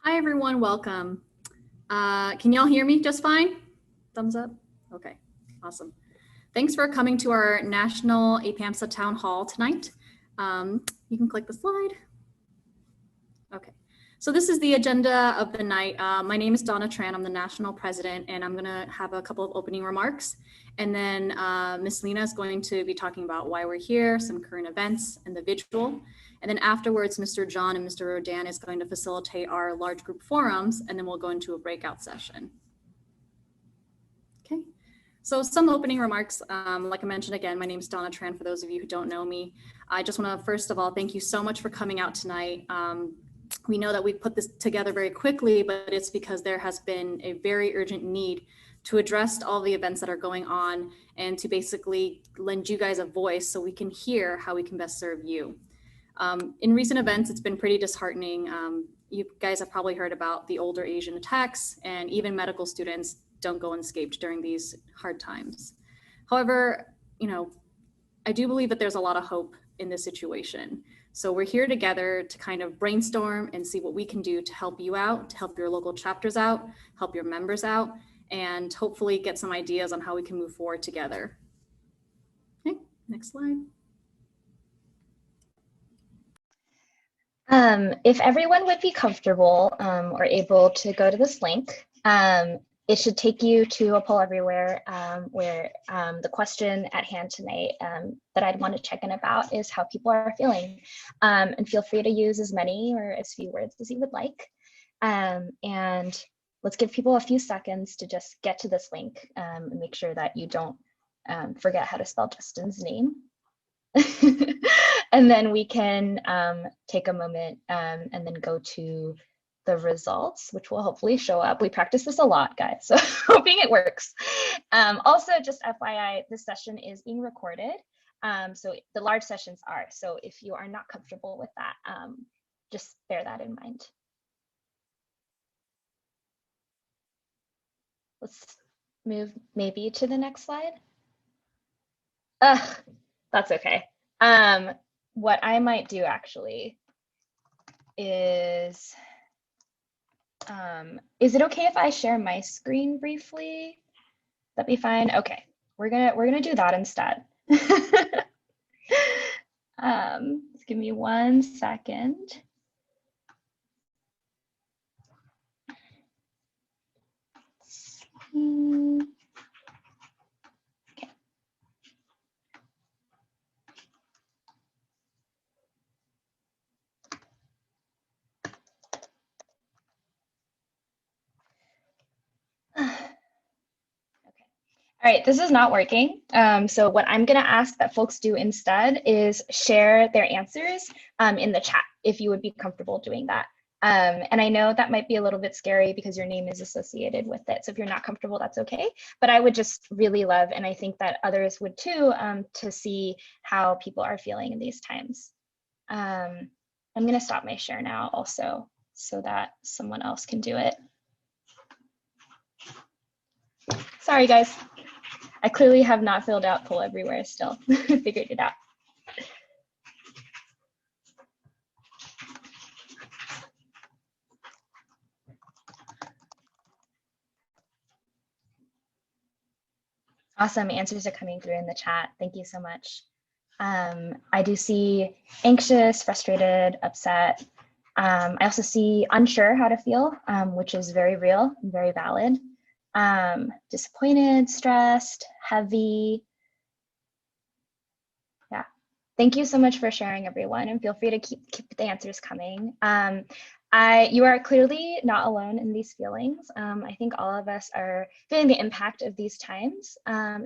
Hi everyone, welcome. Can y'all hear me just fine? Thumbs up? Okay, awesome. Thanks for coming to our National APAMSA Town Hall tonight. You can click the slide. Okay, so this is the agenda of the night. My name is Donna Tran, I'm the National President, and I'm gonna have a couple of opening remarks. And then Ms. Lena is going to be talking about why we're here, some current events, and the visual. And then afterwards, Mr. John and Mr. Rodan is going to facilitate our large group forums, and then we'll go into a breakout session. Okay, so some opening remarks. Like I mentioned again, my name is Donna Tran, for those of you who don't know me. I just wanna first of all, thank you so much for coming out tonight. We know that we put this together very quickly, but it's because there has been a very urgent need to address all the events that are going on and to basically lend you guys a voice so we can hear how we can best serve you. In recent events, it's been pretty disheartening. You guys have probably heard about the older Asian attacks, and even medical students don't go unscathed during these hard times. However, I do believe that there's a lot of hope in this situation. So we're here together to kind of brainstorm and see what we can do to help you out, to help your local chapters out, help your members out, and hopefully get some ideas on how we can move forward together. Okay, next slide. If everyone would be comfortable or able to go to this link, it should take you to a poll everywhere where the question at hand tonight that I'd want to check in about is how people are feeling. And feel free to use as many or as few words as you would like. And let's give people a few seconds to just get to this link and make sure that you don't forget how to spell Justin's name. And then we can take a moment and then go to the results, which will hopefully show up. We practice this a lot, guys, so hoping it works. Also, just FYI, this session is being recorded. So the large sessions are. So if you are not comfortable with that, just bear that in mind. Let's move maybe to the next slide. That's okay. What I might do actually is it okay if I share my screen briefly? That'd be fine. Okay, we're gonna do that instead. Just give me 1 second. All right, this is not working. So what I'm gonna ask that folks do instead is share their answers in the chat, if you would be comfortable doing that. And I know that might be a little bit scary because your name is associated with it. So if you're not comfortable, that's okay. But I would just really love, and I think that others would too, to see how people are feeling in these times. I'm gonna stop my share now also so that someone else can do it. Sorry, guys. I clearly have not filled out poll everywhere still. Figured it out. Awesome, answers are coming through in the chat. Thank you so much. I do see anxious, frustrated, upset. I also see unsure how to feel, which is very real and very valid. Disappointed, stressed, heavy. Yeah, thank you so much for sharing, everyone, and feel free to keep the answers coming. You are clearly not alone in these feelings. I think all of us are feeling the impact of these times.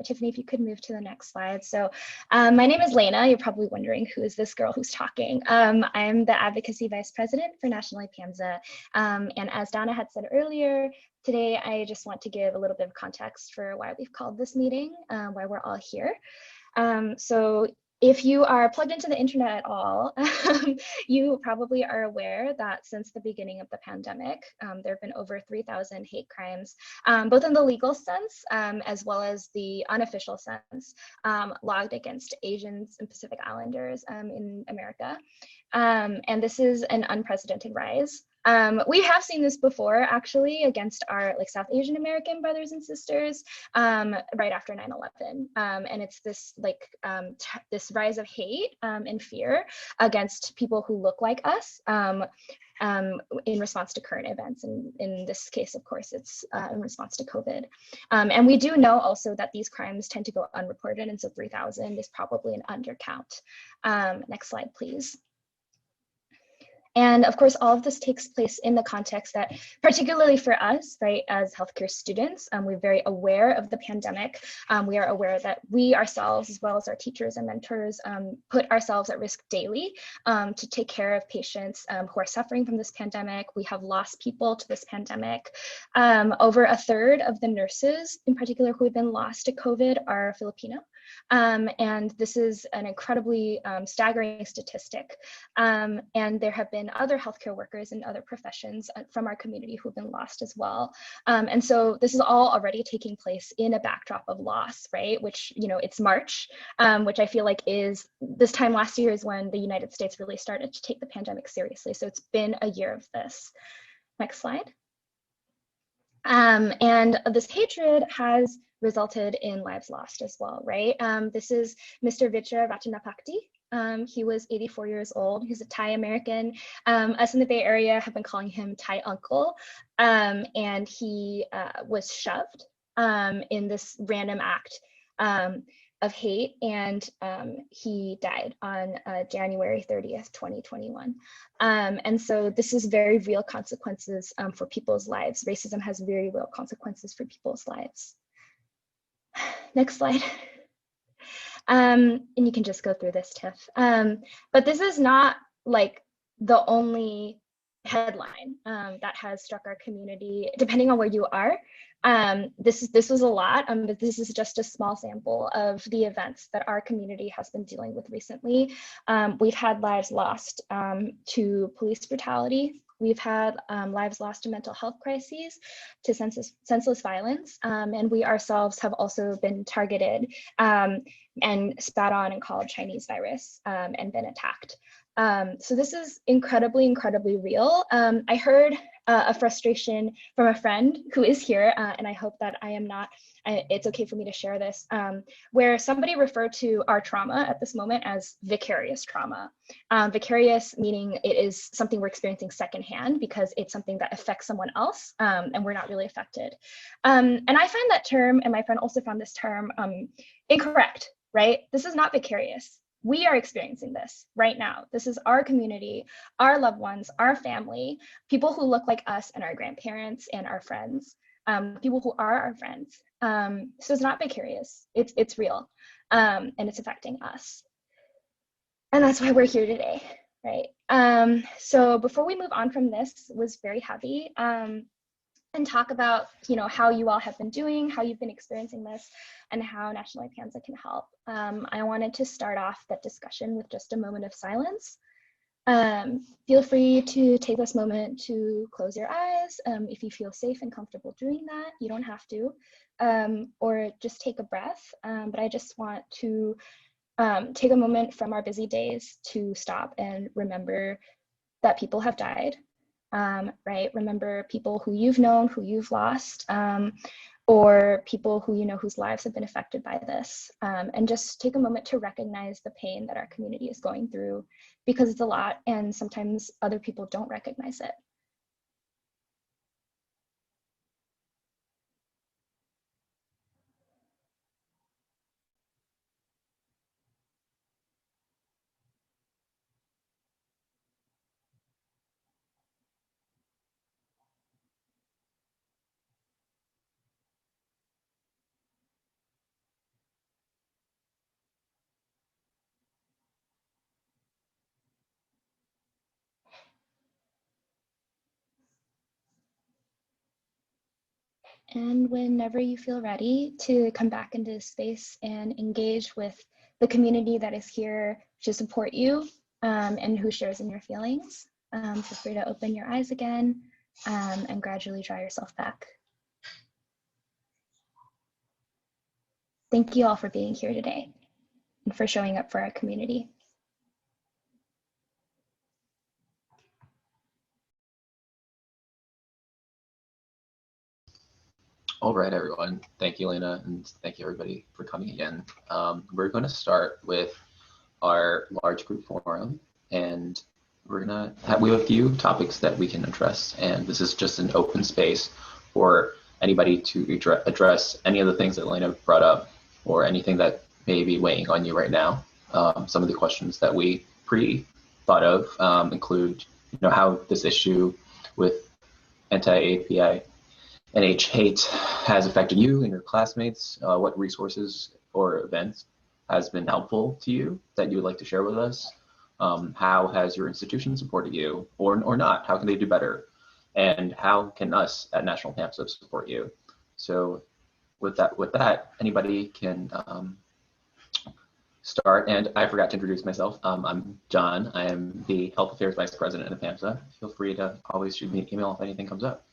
Tiffany, if you could move to the next slide. So my name is Lena. You're probably wondering, who is this girl who's talking? I'm the Advocacy Vice President for National APAMSA. And as Donna had said earlier, today I just want to give a little bit of context for why we've called this meeting, why we're all here. So if you are plugged into the internet at all, you probably are aware that since the beginning of the pandemic, there have been over 3,000 hate crimes, both in the legal sense as well as the unofficial sense, logged against Asians and Pacific Islanders in America. And this is an unprecedented rise. We have seen this before, actually, against our like South Asian American brothers and sisters right after 9/11. And it's this like this rise of hate and fear against people who look like us in response to current events. And in this case, of course, it's in response to COVID. And we do know also that these crimes tend to go unreported. And so 3,000 is probably an undercount. Next slide, please. And of course, all of this takes place in the context that, particularly for us, right, as healthcare students, we're very aware of the pandemic. We are aware that we ourselves, as well as our teachers and mentors, put ourselves at risk daily to take care of patients who are suffering from this pandemic. We have lost people to this pandemic. Over a third of the nurses, in particular, who have been lost to COVID are Filipino. And this is an incredibly staggering statistic. And there have been other healthcare workers and other professions from our community who've been lost as well. And so this is all already taking place in a backdrop of loss, right? Which, you know, it's March, which I feel like is this time last year is when the United States really started to take the pandemic seriously. So it's been a year of this. Next slide. And this hatred has resulted in lives lost as well, right? This is Mr. Vitra Ratanapakdi. He was 84 years old. He's a Thai American. Us in the Bay Area have been calling him Thai Uncle. And he was shoved in this random act of hate, and he died on January 30th, 2021. And so this is very real consequences for people's lives. Racism has very real consequences for people's lives. Next slide. And you can just go through this, Tiff. But this is not like the only headline that has struck our community, depending on where you are. This was a lot, but this is just a small sample of the events that our community has been dealing with recently. We've had lives lost to police brutality. We've had lives lost to mental health crises, to senseless violence, and we ourselves have also been targeted and spat on and called Chinese virus and been attacked. So this is incredibly, incredibly real. I heard a frustration from a friend who is here, and I hope that I am not, it's okay for me to share this, where somebody referred to our trauma at this moment as vicarious trauma. Vicarious meaning it is something we're experiencing secondhand because it's something that affects someone else, and we're not really affected. And I find that term, and my friend also found this term incorrect, right? This is not vicarious. We are experiencing this right now. This is our community, our loved ones, our family, people who look like us and our grandparents and our friends, people who are our friends. So it's not vicarious, it's real, and it's affecting us. And that's why we're here today, right? So before we move on from this, it was very heavy, and talk about, you know, how you all have been doing, how you've been experiencing this, and how National APAMSA can help. I wanted to start off that discussion with just a moment of silence. Feel free to take this moment to close your eyes if you feel safe and comfortable doing that. You don't have to, or just take a breath. But I just want to take a moment from our busy days to stop and remember that people have died. Right? Remember people who you've known, who you've lost, or people who you know whose lives have been affected by this. And just take a moment to recognize the pain that our community is going through, because it's a lot and sometimes other people don't recognize it. And whenever you feel ready to come back into this space and engage with the community that is here to support you and who shares in your feelings, feel free to open your eyes again and gradually draw yourself back. Thank you all for being here today and for showing up for our community. All right, everyone. Thank you, Lena, and thank you, everybody, for coming again. We're going to start with our large group forum, and we have a few topics that we can address, and this is just an open space for anybody to address any of the things that Lena brought up or anything that may be weighing on you right now. Some of the questions that we thought of include, how this issue with anti-API NH hate has affected you and your classmates, what resources or events has been helpful to you that you would like to share with us? How has your institution supported you or not? How can they do better? And how can us at National APAMSA support you? So with that, anybody can start. And I forgot to introduce myself. I'm John. I am the Health Affairs Vice President at APAMSA. Feel free to always shoot me an email if anything comes up.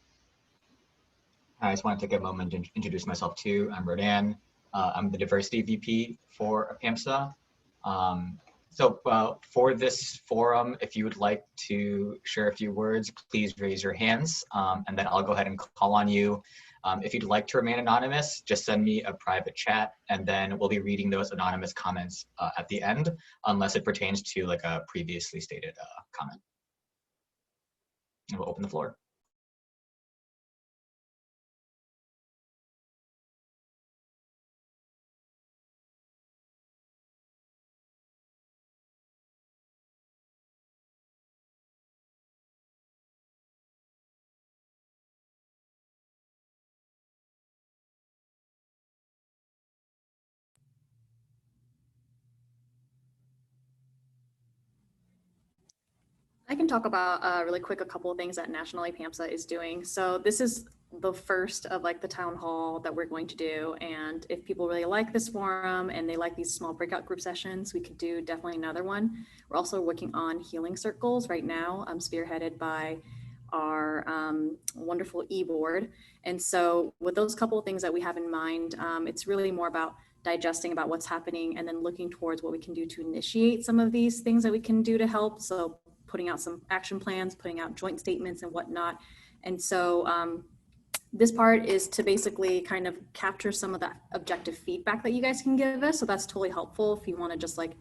I just want to take a moment to introduce myself too. I'm Rodan. I'm the Diversity VP for APAMSA. So for this forum, if you would like to share a few words, please raise your hands, and then I'll go ahead and call on you. If you'd like to remain anonymous, just send me a private chat, and then we'll be reading those anonymous comments at the end, unless it pertains to like a previously stated comment. And we'll open the floor. I can talk about really quick a couple of things that National APAMSA is doing. So this is the first of like the town hall that we're going to do. And if people really like this forum and they like these small breakout group sessions, we could do definitely another one. We're also working on healing circles right now, spearheaded by our wonderful e-board. And so with those couple of things that we have in mind, it's really more about digesting about what's happening and then looking towards what we can do to initiate some of these things that we can do to help. So putting out some action plans, putting out joint statements and whatnot. And so this part is to basically kind of capture some of that objective feedback that you guys can give us. So that's totally helpful if you want to just like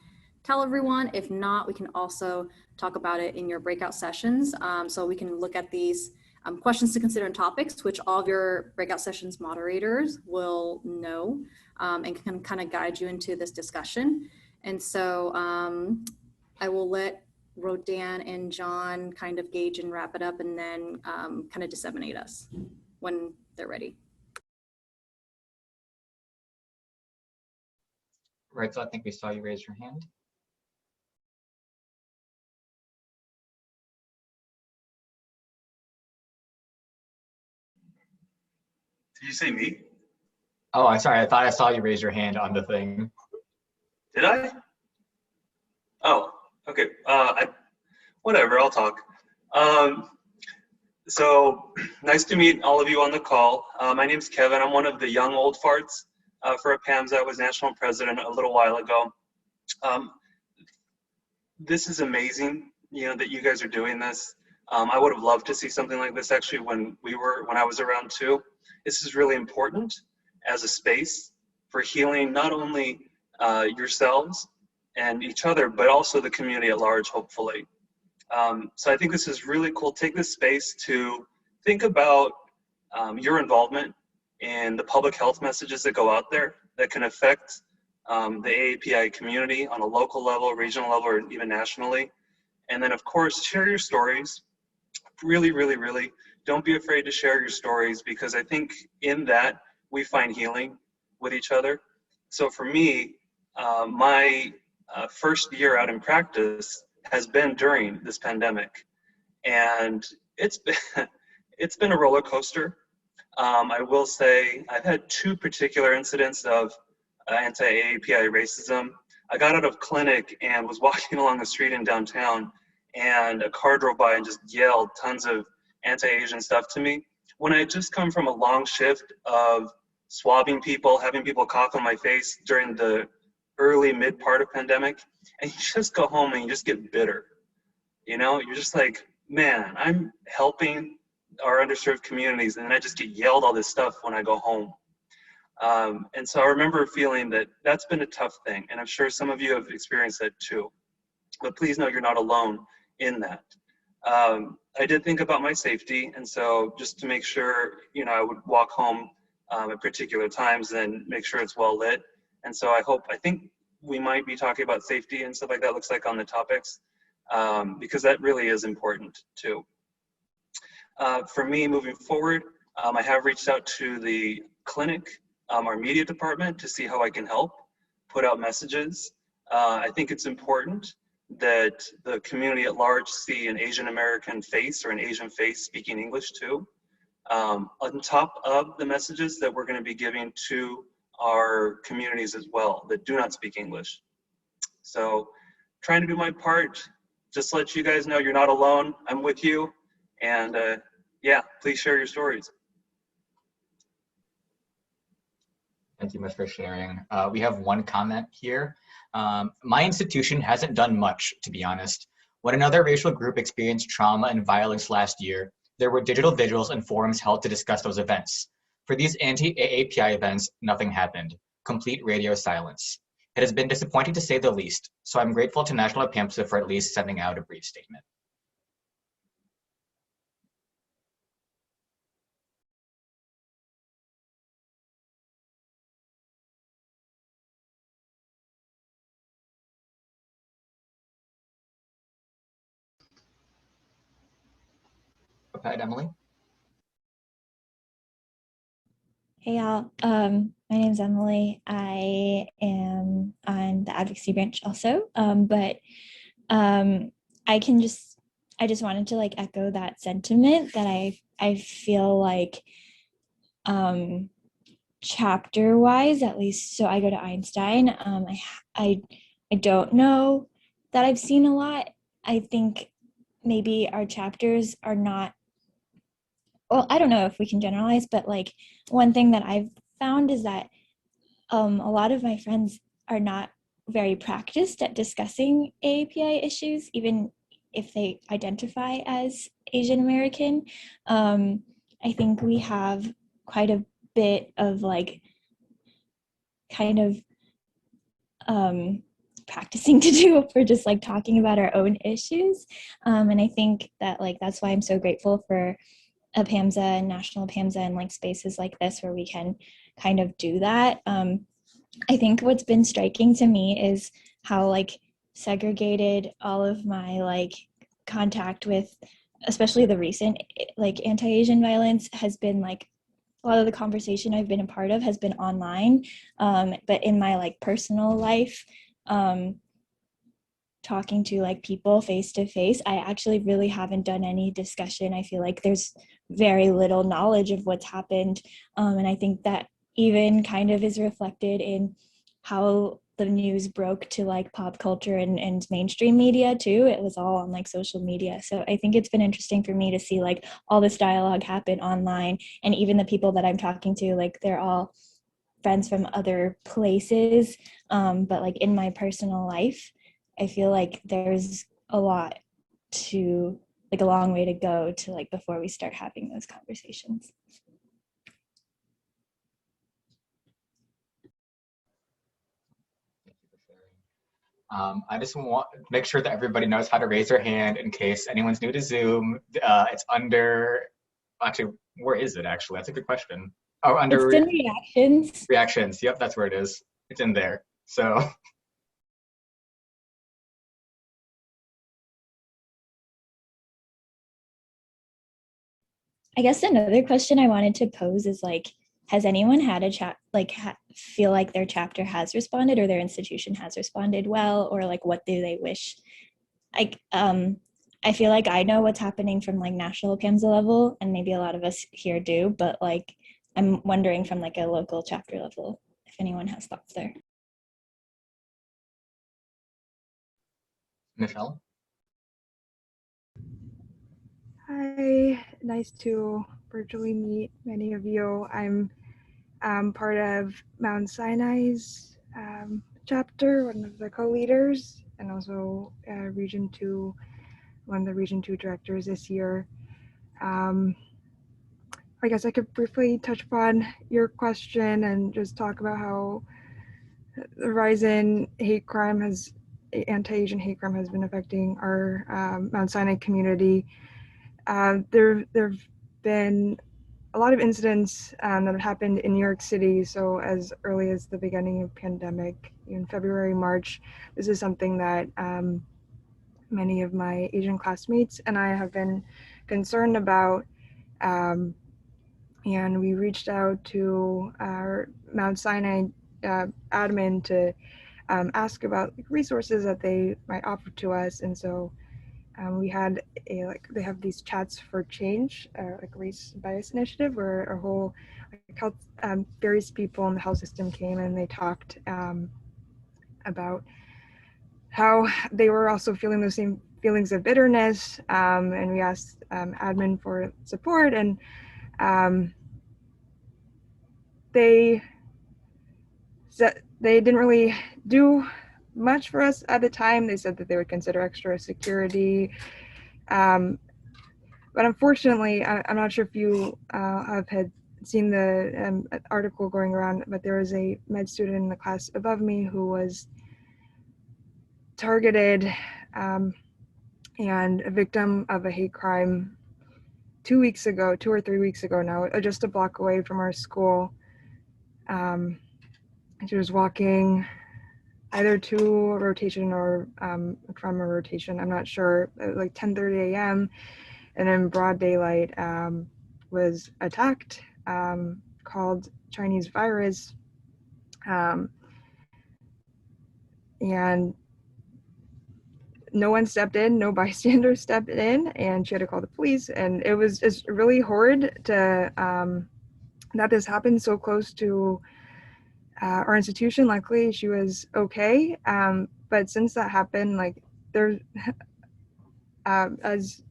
tell everyone. If not, we can also talk about it in your breakout sessions. So we can look at these questions to consider and topics, which all of your breakout sessions moderators will know and can kind of guide you into this discussion. And so I will let Rodan and John kind of gauge and wrap it up and then kind of disseminate us when they're ready. Right, so I think we saw you raise your hand. Did you say me? Oh, I'm sorry, I thought I saw you raise your hand on the thing. Did I? Oh, okay. Whatever, I'll talk. So nice to meet all of you on the call. My name's Kevin. I'm one of the young old farts for APAMSA. I was national president a little while ago. This is amazing, that you guys are doing this. I would have loved to see something like this actually when I was around too. This is really important as a space for healing not only yourselves and each other, but also the community at large, hopefully. So I think this is really cool. Take this space to think about your involvement in the public health messages that go out there that can affect the AAPI community on a local level, regional level, or even nationally. And then of course, share your stories. Really, really, really don't be afraid to share your stories, because I think in that we find healing with each other. So for me, my first year out in practice has been during this pandemic, and it's been a roller coaster. I will say I've had two particular incidents of anti-API racism. I got out of clinic and was walking along the street in downtown, and a car drove by and just yelled tons of anti-Asian stuff to me. When I had just come from a long shift of swabbing people, having people cough on my face during the early mid part of pandemic, and you just go home and you just get bitter. You're just like, man, I'm helping our underserved communities, and then I just get yelled all this stuff when I go home. And so I remember feeling that that's been a tough thing, and I'm sure some of you have experienced that too. But please know you're not alone in that. I did think about my safety, and so just to make sure, I would walk home at particular times and make sure it's well lit. And so I think we might be talking about safety and stuff like that, looks like on the topics, because that really is important too. For me, moving forward, I have reached out to the clinic, our media department, to see how I can help put out messages. I think it's important that the community at large see an Asian American face or an Asian face speaking English too, on top of the messages that we're going to be giving to our communities as well that do not speak English. So trying to do my part, just to let you guys know you're not alone. I'm with you. And yeah, please share your stories. Thank you much for sharing. We have one comment here. My institution hasn't done much, to be honest. When another racial group experienced trauma and violence last year, there were digital vigils and forums held to discuss those events. For these anti-AAPI events, nothing happened. Complete radio silence. It has been disappointing to say the least, so I'm grateful to National APAMSA for at least sending out a brief statement. Go ahead, Emily. Hey y'all, my name's Emily. I am on the advocacy branch also, but I just wanted to like echo that sentiment that I feel like chapter wise, at least, so I go to Einstein. I don't know that I've seen a lot. I think maybe our chapters are not, well, I don't know if we can generalize, but like one thing that I've found is that a lot of my friends are not very practiced at discussing AAPI issues, even if they identify as Asian American. I think we have quite a bit of like kind of practicing to do if we're just like talking about our own issues. And I think that like that's why I'm so grateful for APAMSA and National APAMSA and like spaces like this where we can kind of do that. I think what's been striking to me is how like segregated all of my like contact with, especially the recent like anti-Asian violence has been. Like a lot of the conversation I've been a part of has been online, but in my like personal life, talking to like people face to face, I actually really haven't done any discussion. I feel like there's very little knowledge of what's happened. And I think that even kind of is reflected in how the news broke to like pop culture and mainstream media too. It was all on like social media. So I think it's been interesting for me to see like all this dialogue happen online, and even the people that I'm talking to, like they're all friends from other places. But like in my personal life, I feel like there's a lot to like a long way to go to like before we start having those conversations. I just want to make sure that everybody knows how to raise their hand in case anyone's new to Zoom. It's under, actually, where is it actually? That's a good question. Oh, under It's in reactions. reactions. Yep, that's where it is. It's in there. So. I guess another question I wanted to pose is like, has anyone had a chat, like feel like their chapter has responded or their institution has responded well, or like what do they wish? Like, I feel like I know what's happening from like national APAMSA level, and maybe a lot of us here do, but like, I'm wondering from like a local chapter level, if anyone has thoughts there. Michelle? Hi, nice to virtually meet many of you. I'm part of Mount Sinai's chapter, one of the co-leaders, and also Region 2, one of the Region 2 directors this year. I guess I could briefly touch upon your question and just talk about how the rise in hate crime anti-Asian hate crime has been affecting our Mount Sinai community. There've been a lot of incidents that have happened in New York City. So as early as the beginning of pandemic, in February, March, this is something that many of my Asian classmates and I have been concerned about. And we reached out to our Mount Sinai admin to ask about resources that they might offer to us. And so we had they have these chats for change, like race bias initiative, where a whole health, various people in the health system came and they talked about how they were also feeling those same feelings of bitterness. And we asked admin for support, and they didn't really do much for us at the time. They said that they would consider extra security. But unfortunately, I'm not sure if you have had seen the article going around, but there was a med student in the class above me who was targeted and a victim of a hate crime 2 or 3 weeks ago now, just a block away from our school. She was walking either to a rotation or from a rotation, I'm not sure, like 10:30 a.m. and in broad daylight was attacked, called Chinese virus, and no one stepped in, no bystanders stepped in, and she had to call the police. And it was just really horrid to that this happened so close to our institution. Luckily, she was okay. But since that happened, like there, as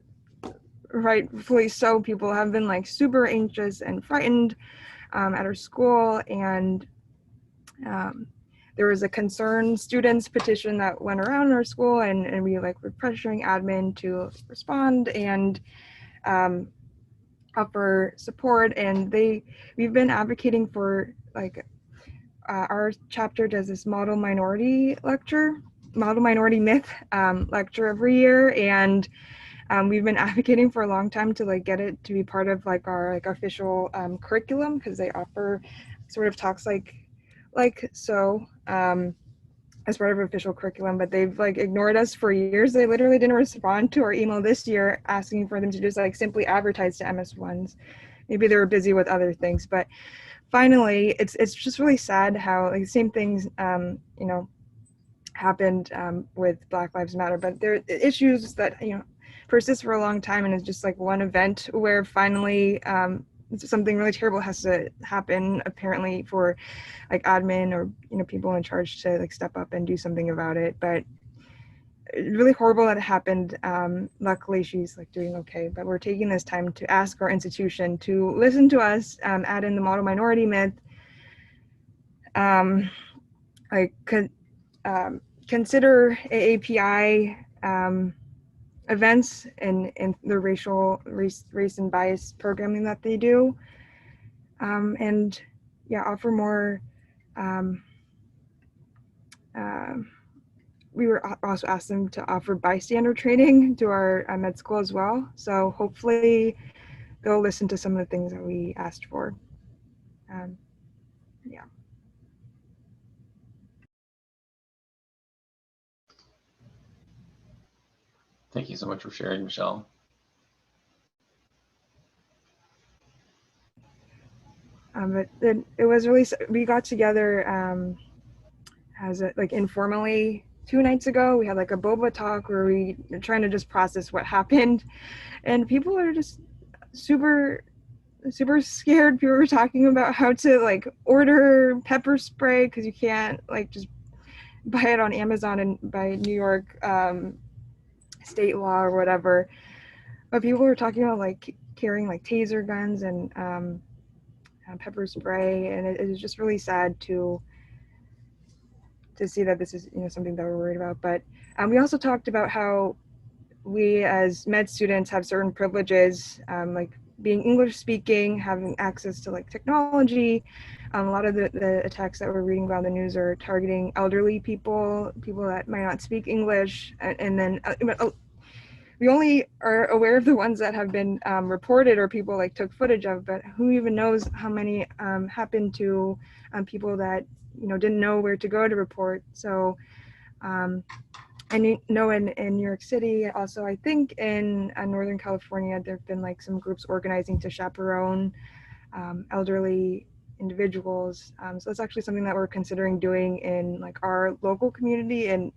rightfully so, people have been like super anxious and frightened at our school. And there was a concerned students petition that went around our school, and we like were pressuring admin to respond and offer support. And we've been advocating for like our chapter does this model minority myth lecture every year, and we've been advocating for a long time to like get it to be part of like our like official curriculum, because they offer sort of talks like so as part of official curriculum, but they've like ignored us for years. They literally didn't respond to our email this year asking for them to just like simply advertise to MS1s. Maybe they were busy with other things, but finally, it's just really sad how like the same things you know happened with Black Lives Matter, but there are issues that persist for a long time, and it's just like one event where finally something really terrible has to happen, apparently, for like admin or people in charge to like step up and do something about it. But it's really horrible that it happened. Luckily, she's like doing okay, but we're taking this time to ask our institution to listen to us, add in the model minority myth, consider AAPI events and the race and bias programming that they do, and offer more. We were also asked them to offer bystander training to our med school as well. So hopefully they'll listen to some of the things that we asked for. Yeah. Thank you so much for sharing, Michelle. But then it was really, we got together as like informally 2 nights ago. We had like a boba talk where we were trying to just process what happened, and people are just super scared. People were talking about how to like order pepper spray because you can't like just buy it on Amazon and by New York state law or whatever. But people were talking about like carrying like taser guns and pepper spray, and it is just really sad to see that this is something that we're worried about. But we also talked about how we as med students have certain privileges, like being English speaking, having access to like technology. A lot of the attacks that we're reading about in the news are targeting elderly people, people that might not speak English, and then we only are aware of the ones that have been reported or people like took footage of, but who even knows how many happened to people that didn't know where to go to report. So I know in New York City, also I think in Northern California, there have been like some groups organizing to chaperone elderly individuals. So that's actually something that we're considering doing in like our local community in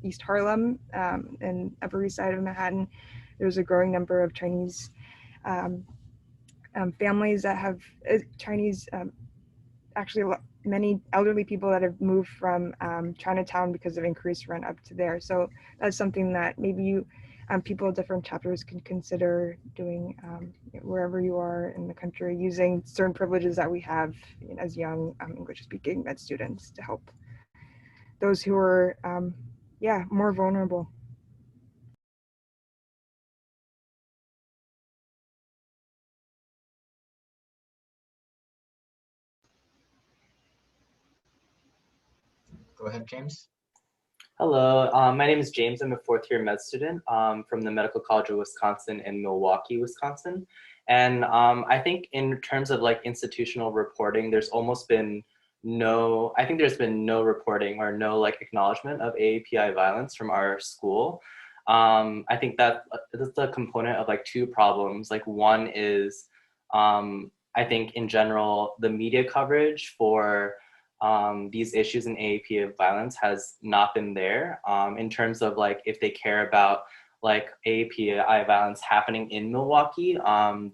East Harlem and Upper East Side of Manhattan. There's a growing number of Chinese families that have Chinese, actually many elderly people that have moved from Chinatown because of increased rent up to there. So that's something that maybe you people at different chapters can consider doing wherever you are in the country, using certain privileges that we have as young English-speaking med students to help those who are, more vulnerable. Go ahead, James. Hello, my name is James. I'm a fourth-year med student from the Medical College of Wisconsin in Milwaukee, Wisconsin. And I think in terms of like institutional reporting, there's almost been I think there's been no reporting or no like acknowledgement of AAPI violence from our school. I think that that's a component of like two problems. Like one is, I think in general, the media coverage for these issues in AAPI violence has not been there in terms of like if they care about like AAPI violence happening in Milwaukee,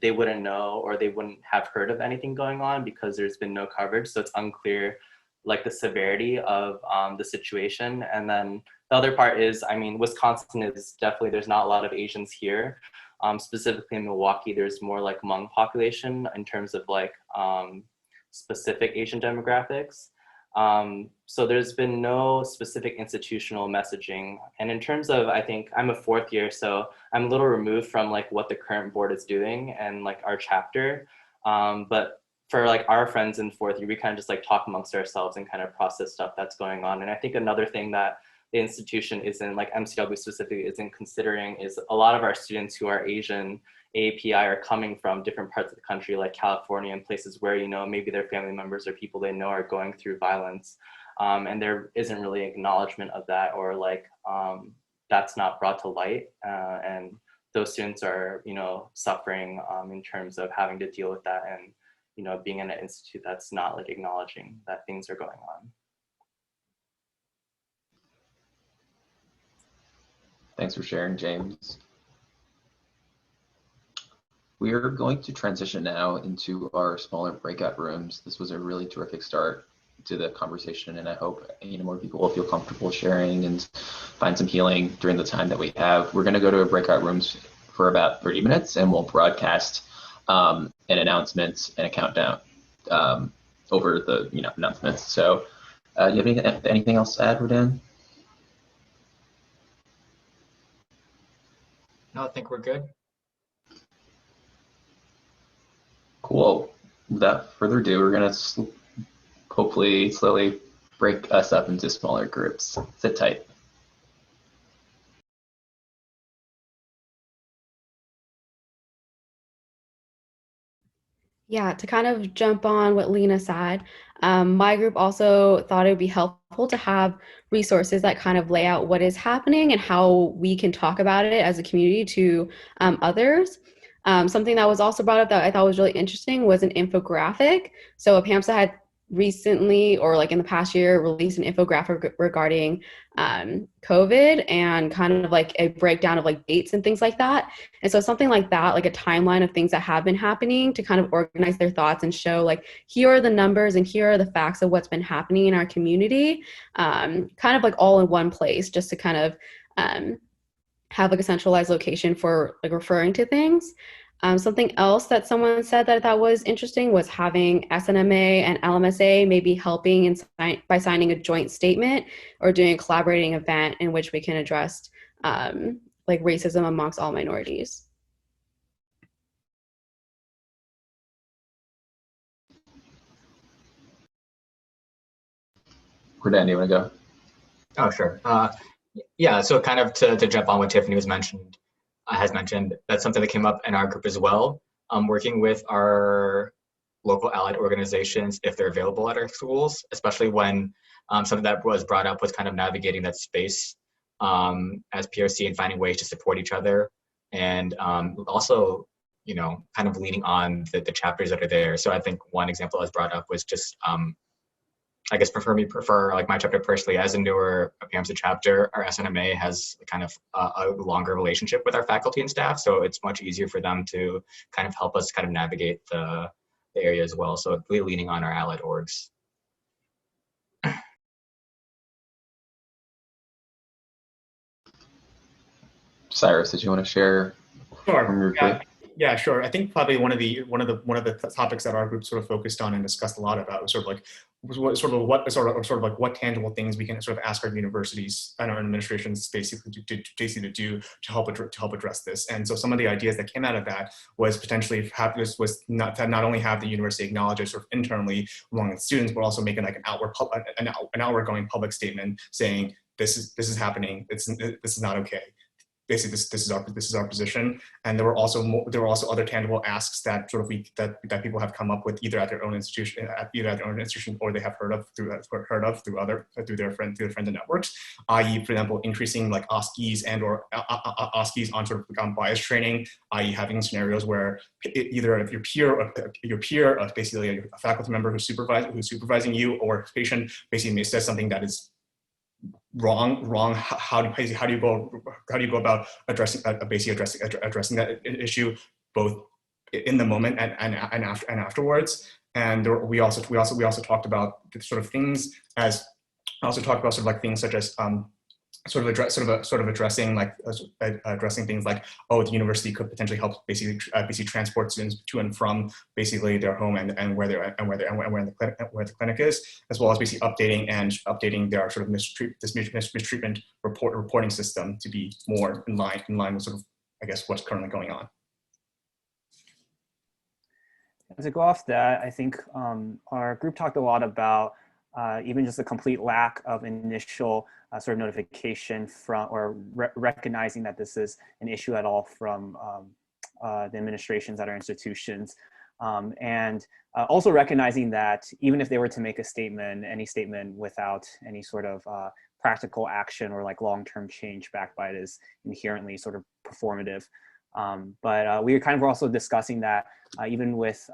they wouldn't know or they wouldn't have heard of anything going on because there's been no coverage. So it's unclear like the severity of the situation. And then the other part is, I mean, Wisconsin is definitely, there's not a lot of Asians here. Specifically in Milwaukee, there's more like Hmong population in terms of like specific Asian demographics. So there's been no specific institutional messaging. And in terms of, I think I'm a fourth year, so I'm a little removed from like what the current board is doing and like our chapter. But for like our friends in fourth year, we kind of just like talk amongst ourselves and kind of process stuff that's going on. And I think another thing that the institution isn't, like MCW specifically isn't considering, is a lot of our students who are Asian API are coming from different parts of the country, like California, and places where, you know, maybe their family members or people they know are going through violence. And there isn't really acknowledgement of that, or like that's not brought to light. And those students are, you know, suffering in terms of having to deal with that, and, you know, being in an institute that's not like acknowledging that things are going on. Thanks for sharing, James. We are going to transition now into our smaller breakout rooms. This was a really terrific start to the conversation, and I hope, you know, more people will feel comfortable sharing and find some healing during the time that we have. We're going to go to a breakout rooms for about 30 minutes, and we'll broadcast an announcement and a countdown over the announcements. So, do you have anything else to add, Rodan? No, I think we're good. Cool. Without further ado, we're going to hopefully slowly break us up into smaller groups. Sit tight. Yeah, to kind of jump on what Lena said, my group also thought it would be helpful to have resources that kind of lay out what is happening and how we can talk about it as a community to others. Something that was also brought up that I thought was really interesting was an infographic. So APAMSA had recently, or like in the past year, released an infographic regarding COVID and kind of like a breakdown of like dates and things like that. And so something like that, like a timeline of things that have been happening to kind of organize their thoughts and show like, here are the numbers and here are the facts of what's been happening in our community, kind of like all in one place, just to kind of have like a centralized location for like referring to things. Something else that someone said that I thought was interesting was having SNMA and LMSA maybe helping by signing a joint statement or doing a collaborating event in which we can address like racism amongst all minorities. Dan, do you want to go? Oh, sure. Yeah, so kind of to jump on what Tiffany has mentioned, that's something that came up in our group as well. Working with our local allied organizations, if they're available at our schools, especially when something that was brought up was kind of navigating that space as PRC and finding ways to support each other. And also, kind of leaning on the chapters that are there. So I think one example that was brought up was just, I guess prefer like my chapter personally, as a newer APAMSA chapter, our SNMA has kind of a longer relationship with our faculty and staff. So it's much easier for them to kind of help us kind of navigate the area as well. So really leaning on our allied orgs. Cyrus, did you want to share from your group? Yeah, sure. I think probably one of the topics that our group sort of focused on and discussed a lot about was what tangible things we can sort of ask our universities and our administrations basically to do to help address this. And so some of the ideas that came out of that was potentially not only have the university acknowledge it sort of internally among its students, but also make it like an outward going public statement saying this is happening. This is not okay. Basically, this is our position, and there were also other tangible asks that that people have come up with either at their own institution, or they have heard of through their friends and networks. I.e., for example, increasing like OSCEs or OSCEs on sort of bias training. I.e., having scenarios where either if your peer, basically a faculty member who's supervising you, or a patient basically says something that is wrong. How do you go about addressing that issue, both in the moment and afterwards? And we also talked about sort of things as things such as addressing things like, oh, the university could potentially help basically transport students to and from basically their home and where the clinic is, as well as basically updating their sort of mistreatment reporting system to be more in line with sort of, I guess, what's currently going on. To go off that, I think our group talked a lot about even just a complete lack of initial sort of notification from, or recognizing that this is an issue at all from the administrations at our institutions. And also recognizing that even if they were to make a statement, any statement without any sort of practical action or like long-term change backed by it is inherently sort of performative. But we were also discussing that even with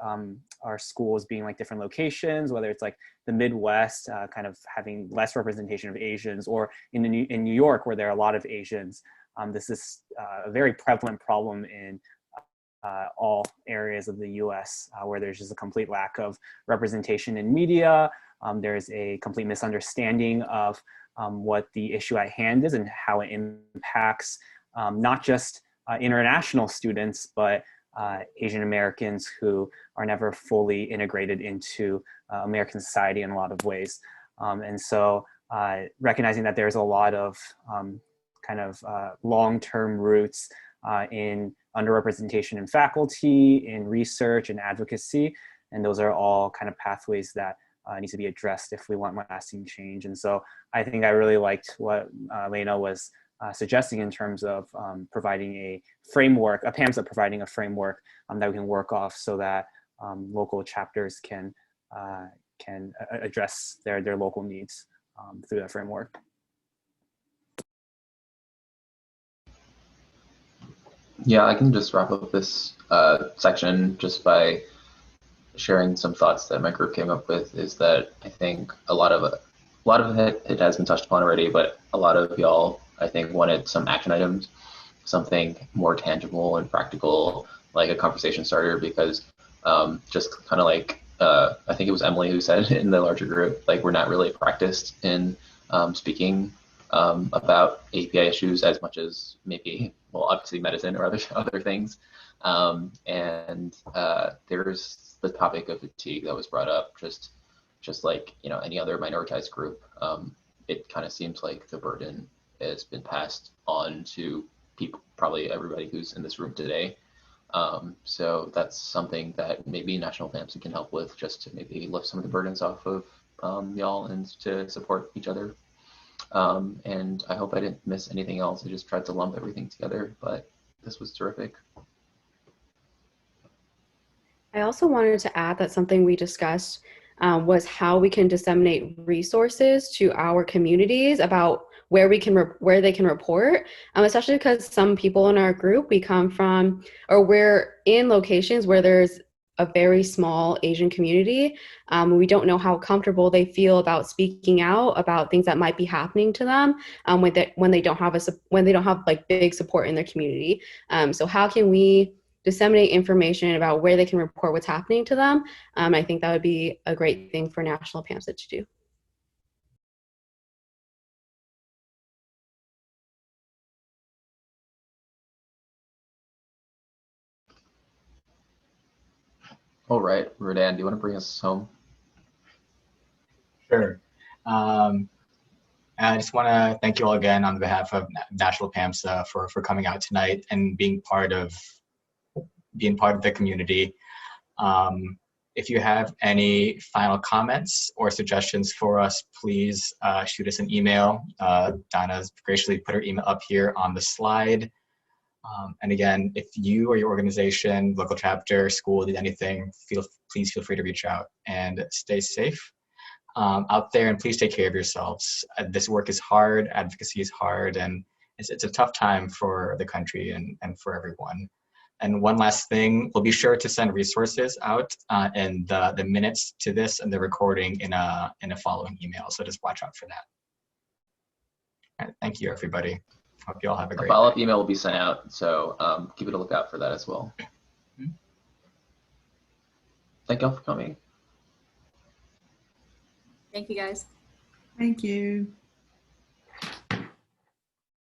our schools being like different locations, whether it's like the Midwest kind of having less representation of Asians, or in New York where there are a lot of Asians, this is a very prevalent problem in all areas of the US where there's just a complete lack of representation in media. There's a complete misunderstanding of what the issue at hand is and how it impacts not just international students, but Asian Americans who are never fully integrated into American society in a lot of ways. And so recognizing that there's a lot of long-term roots in underrepresentation in faculty, in research and advocacy, and those are all kind of pathways that need to be addressed if we want lasting change. And so I think I really liked what Lena was suggesting in terms of providing a framework, APAMSA providing a framework that we can work off so that local chapters can address their local needs through that framework. Yeah, I can just wrap up this section just by sharing some thoughts that my group came up with. Is that I think a lot of it has been touched upon already, but a lot of y'all, I think, wanted some action items, something more tangible and practical, like a conversation starter, because just kind of like, I think it was Emily who said in the larger group, like, we're not really practiced in speaking about API issues as much as maybe, well, obviously medicine or other things. And there's the topic of fatigue that was brought up, just like, any other minoritized group. It kind of seems like the burden has been passed on to people, probably everybody who's in this room today. So that's something that maybe National APAMSA can help with, just to maybe lift some of the burdens off of y'all and to support each other. And I hope I didn't miss anything else. I just tried to lump everything together, but this was terrific. I also wanted to add that something we discussed was how we can disseminate resources to our communities about where they can report, especially because some people in our group, we come from, or we're in locations where there's a very small Asian community. We don't know how comfortable they feel about speaking out about things that might be happening to them when they don't have like big support in their community. So how can we disseminate information about where they can report what's happening to them? I think that would be a great thing for National APAMSA to do. All right, Rodan, do you want to bring us home? Sure. I just want to thank you all again on behalf of National APAMSA for coming out tonight and being part of the community. If you have any final comments or suggestions for us, please shoot us an email. Donna's graciously put her email up here on the slide. And again, if you or your organization, local chapter, school did anything, please feel free to reach out and stay safe out there, and please take care of yourselves. This work is hard, advocacy is hard, and it's a tough time for the country and for everyone. And one last thing, we'll be sure to send resources out in the minutes to this and the recording in a following email. So just watch out for that. All right, thank you, everybody. Hope you all have a great follow-up night. email will be sent out, so keep it a lookout for that as well. Thank y'all for coming. Thank you, guys. Thank you.